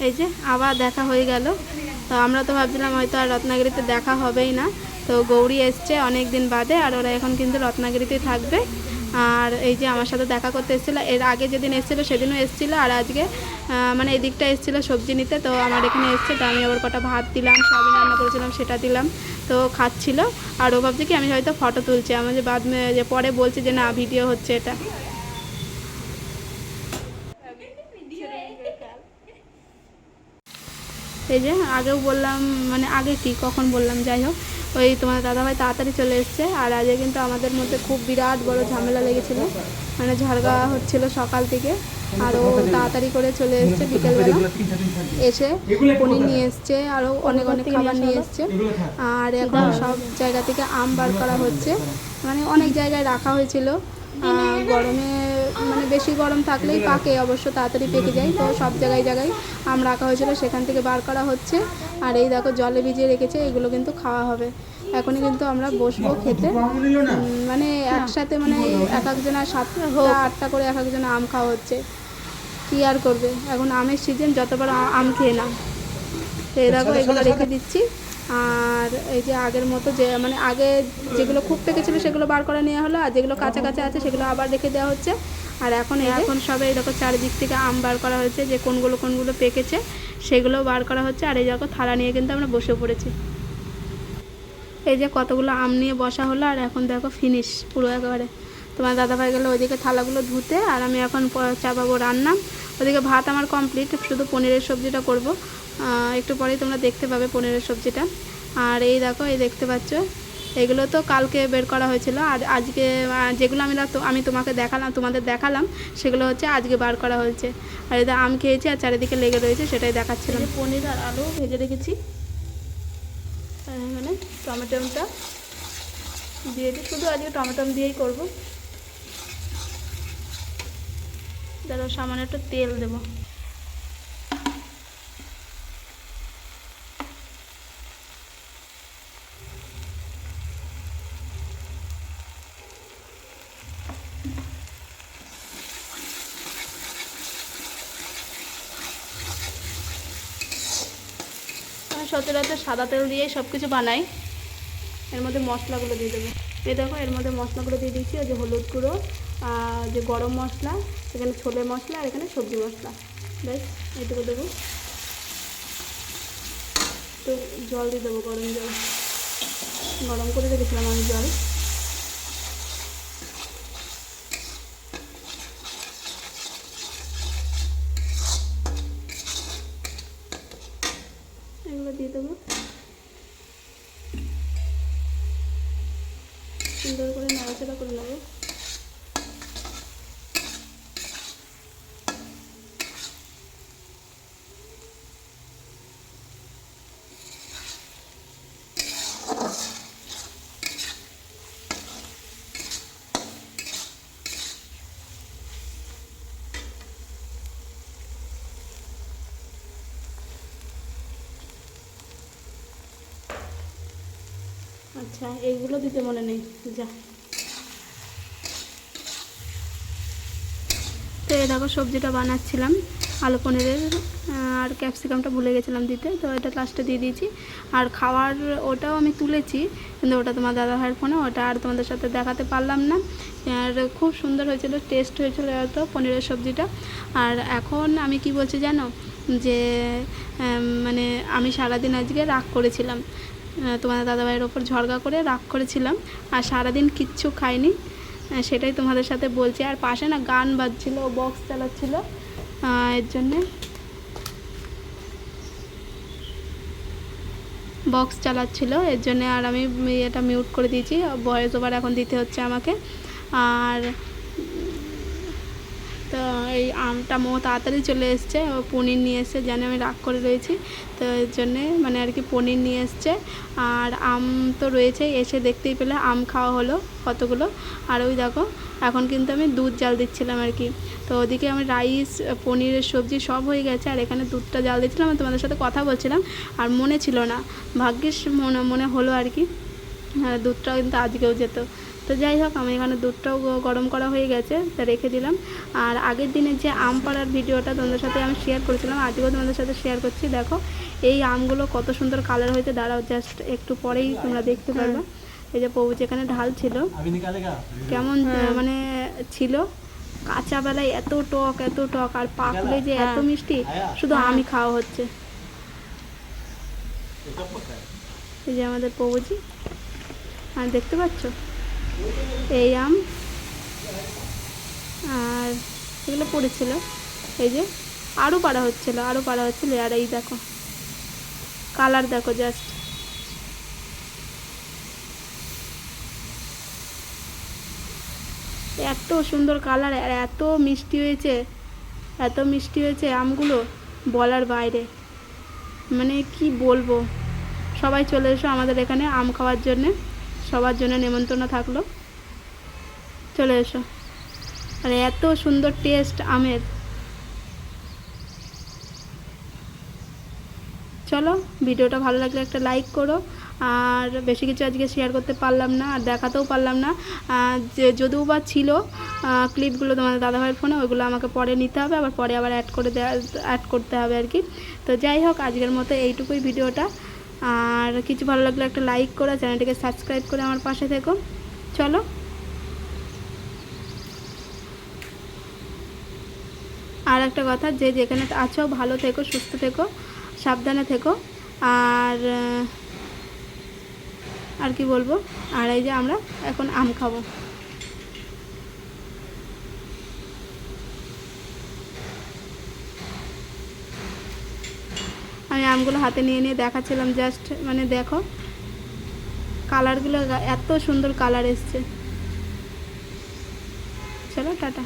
এই যে আবার দেখা হয়ে গেল। তো আমরা তো ভাবছিলাম হয়তো আর রত্নাগিরিতে দেখা হবেই না। তো গৌরী এসছে অনেক দিন বাদে, আর ওরা এখন কিন্তু রত্নাগিরিতেই থাকবে। আর এই যে আমার সাথে দেখা করতে এসেছিলো, এর আগে যেদিন এসেছিলো সেদিনও এসেছিলো, আর আজকে মানে এদিকটা এসেছিলো সবজি নিতে। তো আমার এখানে এসছে, তো আমি আবার কটা ভাত দিলাম, সয়াবিন রান্না করেছিলাম সেটা দিলাম। তো খাচ্ছিল, আর ও ভাবছে কি আমি হয়তো ফটো তুলছি। আমার যে বাদ যে পরে বলছি যে না ভিডিও হচ্ছে এটা। এই যে আগেও বললাম, মানে আগে কি কখন বললাম, যাই হোক, ওই তোমার দাদাভাই তাড়াতাড়ি চলে এসছে। আর আজকে কিন্তু আমাদের মধ্যে খুব বিরাট বড় ঝামেলা লেগেছিলো, মানে ঝগড়া হচ্ছিল সকাল থেকে। আর ও তাড়াতাড়ি করে চলে এসছে বিকেলবেলা, এসে পনির নিয়ে এসছে, আরও অনেক অনেক খাবার নিয়ে এসছে। আর এখন সব জায়গা থেকে আম বার করা হচ্ছে, মানে অনেক জায়গায় রাখা হয়েছিল। গরমে মানে বেশি গরম থাকলেই পাকে, অবশ্য তাড়াতাড়ি পেকে যায়। তো সব জায়গায় জায়গায় আম রাখা হয়েছিল, সেখান থেকে বার করা হচ্ছে। আর এই দেখো জলে ভিজিয়ে রেখেছে, এগুলো কিন্তু খাওয়া হবে। এখনই কিন্তু আমরা বসবো খেতে, মানে একসাথে, মানে এক একজনা 7টা 8টা করে এক একজনা আম খাওয়া হচ্ছে। কী আর করবে, এখন আমের সিজন, যতবার আম খেয়ে নাও। তো এই দেখো এগুলো রেখে দিচ্ছি। আর এই যে আগের মতো যে মানে আগে যেগুলো খুব পেকেছিলো সেগুলো বার করে নেওয়া হলো, আর যেগুলো কাঁচা কাঁচা আছে সেগুলো আবার রেখে দেওয়া হচ্ছে। আর এখন সবে এই দেখো চারিদিক থেকে আম বার করা হয়েছে, যে কোনগুলো পেকেছে সেগুলোও বার করা হচ্ছে। আর এই দেখো থালা নিয়ে কিন্তু আমরা বসে পড়েছি। এই যে কতগুলো আম নিয়ে বসা হলো, আর এখন দেখো ফিনিশ পুরো একেবারে। তোমার দাদাভাই গেলো ওইদিকে থালাগুলো ধুতে, আর আমি এখন চাপাবো রান্না। ওদিকে ভাত আমার কমপ্লিট, শুধু পনিরের সবজিটা করব। একটু পরেই তোমরা দেখতে পাবে পনিরের সবজিটা। আর এই দেখো, এই দেখতে পাচ্ছ, এগুলো তো কালকে বের করা হয়েছিল, আর আজকে যেগুলো আমি তোমাদের দেখালাম সেগুলো হচ্ছে আজকে বার করা হয়েছে। আর এটা আম খেয়েছি আর চারিদিকে লেগে রয়েছে, সেটাই দেখাচ্ছিলাম। পনির আর আলু ভেজে রেখেছি, মানে টমেটোটা দিয়েছি, শুধু আজকে টমেটো দিয়েই করবো। দাঁড়াও সামান্য একটু তেল দেবো। আমি সচরাচর সাদা তেল দিয়েই সব কিছু বানাই। এর মধ্যে মশলাগুলো দিয়ে দেবো। এই দেখো এর মধ্যে মশলাগুলো দিয়ে দিচ্ছি, ওই যে হলুদ গুঁড়ো, যে গরম মশলা, এখানে ছোলে মশলা, আর এখানে সবজি মশলা, ব্যাস এইটুকু দেবো। তো জল দিয়ে দেবো, গরম জল, গরম করে রেখেছিলাম আমি জল। এগুলো দিয়ে দেবো, সুন্দর করে নাড়াচাড়া করে নেবো। আচ্ছা এইগুলো দিতে মনে নেই, যা। তো এই দেখো সবজিটা বানাচ্ছিলাম, আলু পনিরের, আর ক্যাপসিকামটা ভুলে গেছিলাম দিতে, তো এটা লাস্টে দিয়ে দিয়েছি। আর খাওয়ার ওটাও আমি তুলেছি, কিন্তু ওটা তোমার দাদাভাইয়ের ফোনে, ওটা আর তোমাদের সাথে দেখাতে পারলাম না। আর খুব সুন্দর হয়েছিল, টেস্ট হয়েছিল এত পনিরের সবজিটা। আর এখন আমি কি বলছি জানো, যে মানে আমি সারাদিন আজকে রাগ করেছিলাম, তোমাদের দাদাভাইয়ের ওপর ঝগড়া করে রাগ করেছিলাম, আর সারাদিন কিচ্ছু খাইনি, সেটাই তোমাদের সাথে বলছি। আর পাশে না গান বাজছিল, বক্স চালাচ্ছিল, এর জন্যে বক্স চালাচ্ছিল, এর জন্যে আর আমি এটা মিউট করে দিয়েছি, ভয়েস ওভার এখন দিতে হচ্ছে আমাকে। আর তো এই আমটা তাড়াতাড়ি চলে এসছে, ও পনির নিয়ে এসছে, জানে আমি রাগ করে রয়েছি, তো এর জন্যে মানে আর কি পনির নিয়ে এসছে। আর আম তো রয়েছে, এসে দেখতেই পেলে আম খাওয়া হলো কতগুলো। আর ওই দেখো এখন কিন্তু আমি দুধ জাল দিচ্ছিলাম আর কি। তো ওদিকে আমি রাইস, পনিরের সবজি সব হয়ে গেছে, আর এখানে দুধটা জাল দিচ্ছিলাম, আমি তোমাদের সাথে কথা বলছিলাম, আর মনে ছিল না, ভাগ্যিস মনে হলো আর কি। দুধটা কিন্তু আজকেও যেত। তো যাই হোক, আমি এখানে দুধটাও গরম করা হয়ে গেছে, তা রেখে দিলাম। আর আগের দিনের যে আম পাড়ার ভিডিওটা তোমাদের সাথে আমি শেয়ার করেছিলাম, আজকেও তোমাদের সাথে শেয়ার করছি। দেখো এই আমগুলো কত সুন্দর কালার হয়েছে, দাঁড়াও জাস্ট একটু পরেই তোমরা দেখতে পারবা। এই যে প্রভু যেখানে ঢাল ছিল কেমন মানে ছিল, কাঁচা বেলায় এত টক, আর পাকলে যে এত মিষ্টি, শুধু আমি খাওয়া হচ্ছে। এই যে আমাদের প্রভুজি, আর দেখতে পাচ্ছ এই আম, আর এগুলো পড়েছিল। এই যে আরও পাড়া হচ্ছিলো, আর এই দেখো কালার দেখো জাস্ট, এত সুন্দর কালার, আর এত মিষ্টি হয়েছে আমগুলো বলার বাইরে, মানে কি বলবো। সবাই চলে এসো আমাদের এখানে আম খাওয়ার জন্যে, সবার জন্য নেমন্তন্ন থাকলো, চলে এসো। আর এত সুন্দর টেস্ট আমের। চলো, ভিডিওটা ভালো লাগলে একটা লাইক করো। আর বেশি কিছু আজকে শেয়ার করতে পারলাম না, আর দেখাতেও পারলাম না, যে যদিও বা ছিল ক্লিপগুলো তোমাদের দাদাভাইয়ের ফোনে, ওইগুলো আমাকে পরে নিতে হবে, আবার পরে অ্যাড করতে হবে আর কি। তো যাই হোক, আজকের মতো এইটুকুই ভিডিওটা। আর কিছু ভালো লাগলে একটা লাইক করো, চ্যানেলটিকে সাবস্ক্রাইব করে আমার পাশে থেকো। চলো, আর একটা কথা, যে যেখানে আছো ভালো থেকো, সুস্থ থেকো, সাবধানে থেকো। আর কি বলবো, আর এই যে আমরা এখন আম খাবো। আমি আমগুলো হাতে নিয়ে দেখাচ্ছিলাম জাস্ট, মানে দেখো কালারগুলো, এত সুন্দর কালার এসছে। চলো টাটা।